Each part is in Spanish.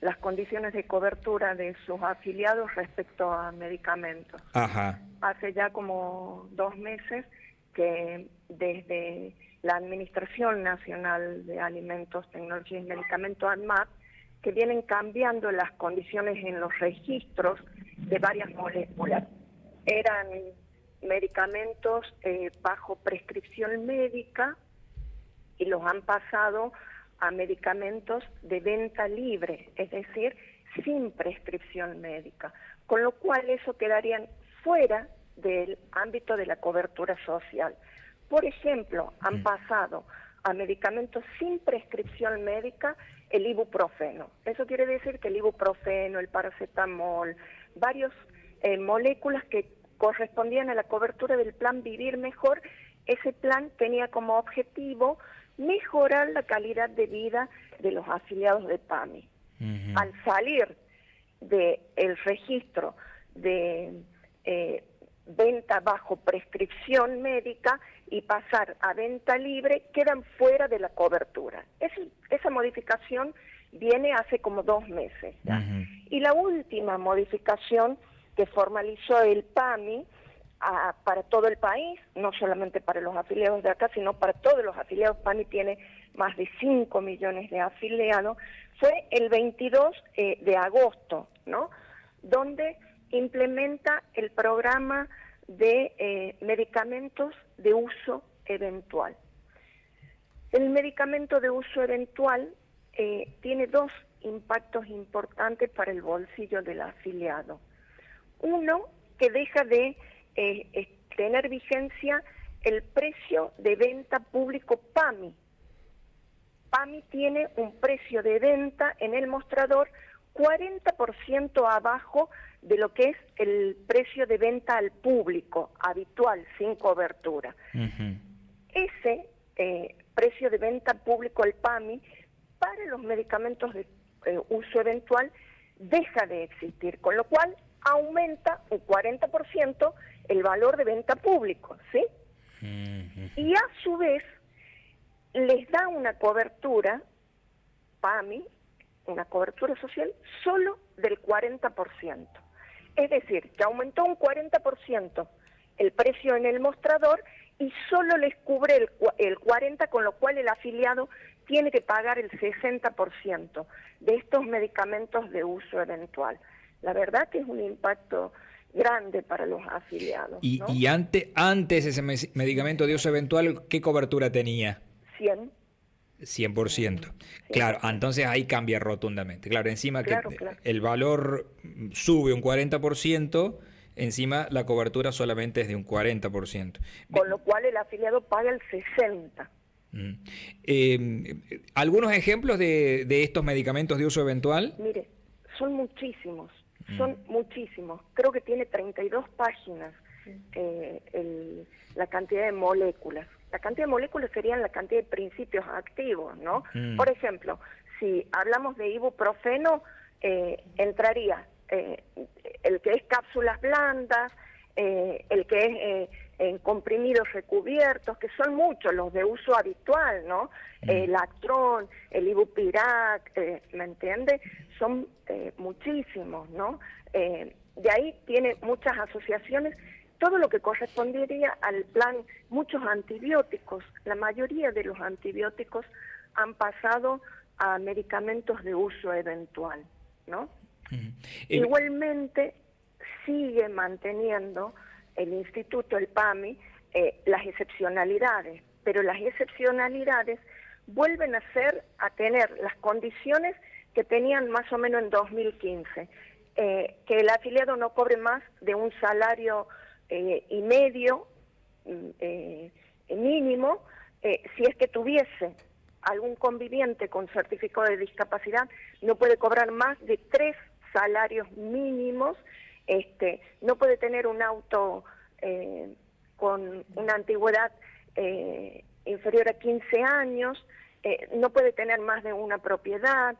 las condiciones de cobertura de sus afiliados respecto a medicamentos. Ajá. Hace ya como 2 meses que desde la Administración Nacional de Alimentos, Tecnología y Medicamentos, ANMAT, que vienen cambiando las condiciones en los registros de varias moléculas. Eran medicamentos bajo prescripción médica y los han pasado a medicamentos de venta libre, es decir, sin prescripción médica, con lo cual eso quedarían fuera del ámbito de la cobertura social. Por ejemplo, han pasado a medicamentos sin prescripción médica el ibuprofeno. Eso quiere decir que el ibuprofeno, el paracetamol, varias moléculas que correspondían a la cobertura del plan Vivir Mejor, ese plan tenía como objetivo mejorar la calidad de vida de los afiliados de PAMI. Al salir del registro de venta bajo prescripción médica y pasar a venta libre, quedan fuera de la cobertura. Esa modificación viene hace como 2 meses. Y la última modificación que formalizó el PAMI para todo el país, no solamente para los afiliados de acá, sino para todos los afiliados. PAMI tiene más de 5 millones de afiliados, fue el 22 de agosto, ¿no? Donde implementa el programa de medicamentos de uso eventual. El medicamento de uso eventual tiene 2 impactos importantes para el bolsillo del afiliado. Uno, que deja de tener vigencia el precio de venta público PAMI. PAMI tiene un precio de venta en el mostrador 40% abajo de lo que es el precio de venta al público habitual, sin cobertura. Ese precio de venta público al PAMI para los medicamentos de uso eventual deja de existir, con lo cual aumenta un 40% el valor de venta público, ¿sí? Y a su vez les da una cobertura, PAMI, una cobertura social solo del 40%. Es decir, que aumentó un 40% el precio en el mostrador y solo les cubre el 40%, con lo cual el afiliado tiene que pagar el 60% de estos medicamentos de uso eventual. La verdad que es un impacto grande para los afiliados, ¿no? Y antes ese medicamento de uso eventual, ¿qué cobertura tenía? 100%. Claro, entonces ahí cambia rotundamente. Claro, encima claro. El valor sube un 40%, encima la cobertura solamente es de un 40%. Con lo cual el afiliado paga el 60%. ¿Algunos ejemplos de estos medicamentos de uso eventual? Mire, son muchísimos. Son muchísimos. Creo que tiene 32 páginas la cantidad de moléculas. La cantidad de moléculas serían la cantidad de principios activos, ¿no? Por ejemplo, si hablamos de ibuprofeno, entraría el que es cápsulas blandas, el que es en comprimidos recubiertos, que son muchos los de uso habitual, ¿no? El Actron, el Ibupirac, ¿me entiende? Son muchísimos, ¿no? De ahí tiene muchas asociaciones, todo lo que correspondería al plan, muchos antibióticos, la mayoría de los antibióticos han pasado a medicamentos de uso eventual, ¿no? Igualmente sigue manteniendo el instituto, el PAMI, las excepcionalidades, pero las excepcionalidades vuelven a tener las condiciones que tenían más o menos en 2015, que el afiliado no cobre más de un salario y medio mínimo, si es que tuviese algún conviviente con certificado de discapacidad, no puede cobrar más de 3 salarios mínimos, no puede tener un auto con una antigüedad inferior a 15 años, no puede tener más de una propiedad,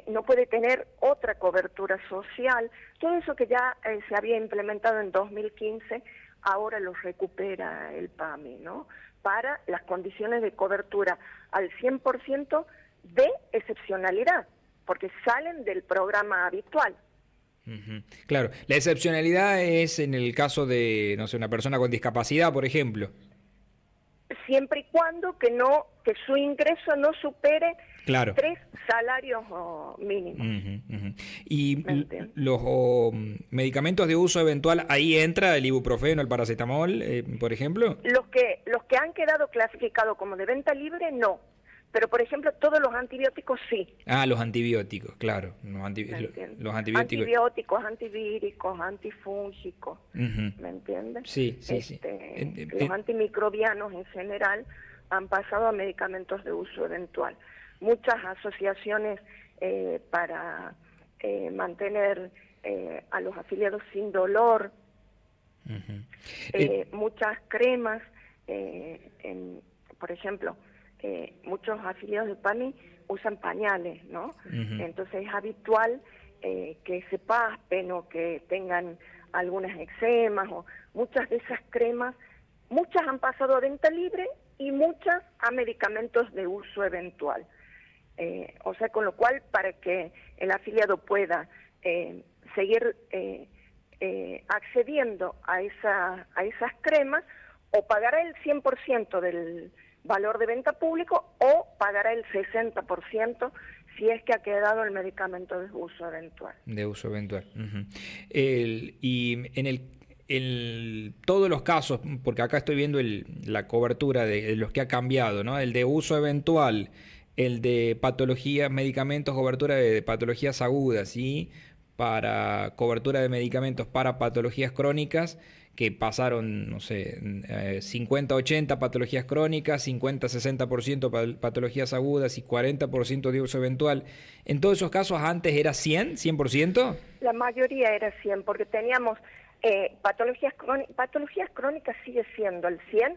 no puede tener otra cobertura social. Todo eso que ya se había implementado en 2015, ahora lo recupera el PAMI, ¿no? Para las condiciones de cobertura al 100% de excepcionalidad. porque salen del programa habitual. Claro, la excepcionalidad es en el caso de, no sé, una persona con discapacidad, por ejemplo. Siempre y cuando que su ingreso no supere 3 salarios mínimos. Y los medicamentos de uso eventual, ¿ahí entra el ibuprofeno, el paracetamol, por ejemplo? Los que han quedado clasificados como de venta libre, no. Pero, por ejemplo, todos los antibióticos sí. Ah, los antibióticos, claro. Los antibióticos. Antibióticos, antivíricos, antifúngicos. ¿Me entiendes? Sí. Los antimicrobianos en general han pasado a medicamentos de uso eventual. Muchas asociaciones para mantener a los afiliados sin dolor, muchas cremas, por ejemplo, muchos afiliados de PAMI usan pañales, ¿no? Entonces es habitual que se paspen o que tengan algunas eczemas, o muchas de esas cremas, muchas han pasado a venta libre y muchas a medicamentos de uso eventual. O sea, con lo cual, para que el afiliado pueda seguir accediendo a esas cremas, o pagará el 100% del valor de venta público o pagará el 60% si es que ha quedado el medicamento de uso eventual. De uso eventual. Y en todos los casos, porque acá estoy viendo la cobertura de los que ha cambiado, ¿no? El de uso eventual, el de patologías, medicamentos, cobertura de patologías agudas y para cobertura de medicamentos para patologías crónicas, que pasaron, no sé, 50-80 patologías crónicas, 50-60% patologías agudas y 40% de uso eventual. ¿En todos esos casos antes era 100%? La mayoría era 100, porque teníamos patologías crónicas sigue siendo el 100,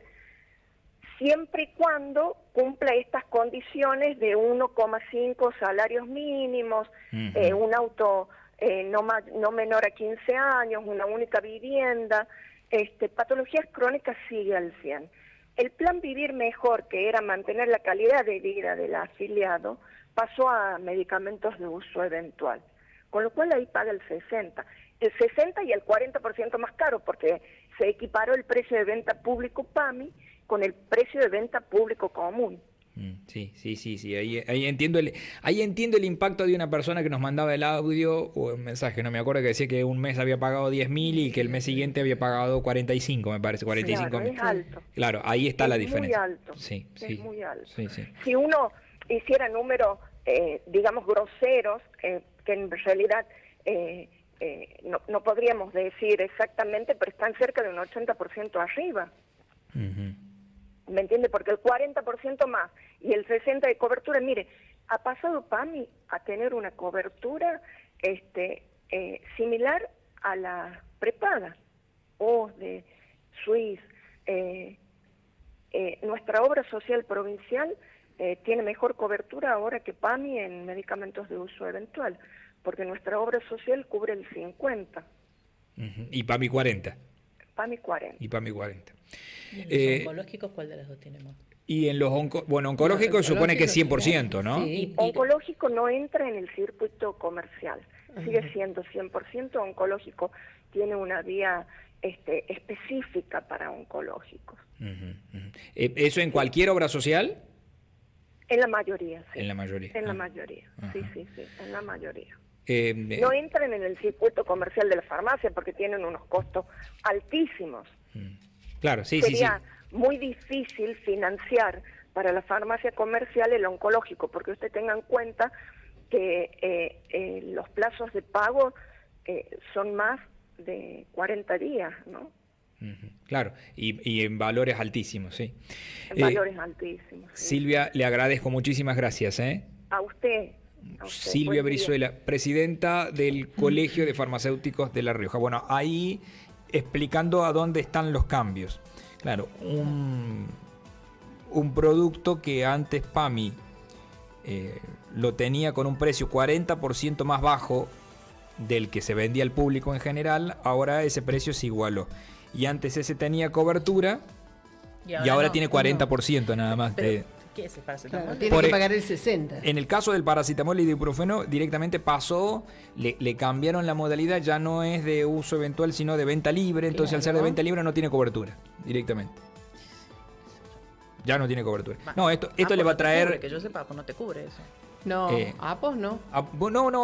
siempre y cuando cumpla estas condiciones de 1,5 salarios mínimos, un auto no menor a 15 años, una única vivienda. Patologías crónicas sigue al 100. El plan Vivir Mejor, que era mantener la calidad de vida del afiliado, pasó a medicamentos de uso eventual, con lo cual ahí paga el 60. El 60 y el 40% más caro, porque se equiparó el precio de venta público PAMI con el precio de venta público común. Sí. Ahí entiendo el impacto de una persona que nos mandaba el audio o el mensaje, no me acuerdo, que decía que un mes había pagado 10.000 y que el mes siguiente había pagado 45, me parece, 45.000. Claro, es alto. Claro, ahí está la diferencia. Muy alto. Sí. Muy alto. Sí. Si uno hiciera números, digamos, groseros, que en realidad no podríamos decir exactamente, pero están cerca de un 80% arriba. ¿Me entiende? Porque el 40% más y el 60% de cobertura, mire, ha pasado PAMI a tener una cobertura similar a la prepaga o de Suiz. Nuestra obra social provincial tiene mejor cobertura ahora que PAMI en medicamentos de uso eventual, porque nuestra obra social cubre el 50%. Y PAMI 40%. PAMI 40%. Y PAMI 40%. ¿Y en los oncológicos cuál de las dos tiene más? Y en los oncológicos supone que es 100%, ¿no? Sí, oncológico no entra en el circuito comercial, sigue siendo 100%. Oncológico tiene una vía específica para oncológicos. ¿Eso en cualquier obra social? En la mayoría, sí. En la mayoría. En la mayoría, sí, en la mayoría. No entran en el circuito comercial de la farmacia porque tienen unos costos altísimos. Claro, Sería muy difícil financiar para la farmacia comercial el oncológico, porque usted tenga en cuenta que los plazos de pago son más de 40 días, ¿no? Claro, y en valores altísimos, sí. En valores altísimos. Sí. Silvia, le agradezco, muchísimas gracias. A usted. Silvia Brizuela, presidenta del Colegio de Farmacéuticos de La Rioja. Bueno, ahí explicando a dónde están los cambios. Claro, un producto que antes PAMI lo tenía con un precio 40% más bajo del que se vendía al público en general, ahora ese precio se igualó. Y antes ese tenía cobertura y ahora tiene 40% nada más. ¿Qué es el paracetamol? Claro, tiene que pagar el 60. En el caso del paracetamol y ibuprofeno, directamente pasó, le cambiaron la modalidad, ya no es de uso eventual, sino de venta libre. Entonces, al ser de venta libre, no tiene cobertura directamente. Ya no tiene cobertura. No, esto le va a traer. Que yo sepa, pues no te cubre eso. No, Apos no. No,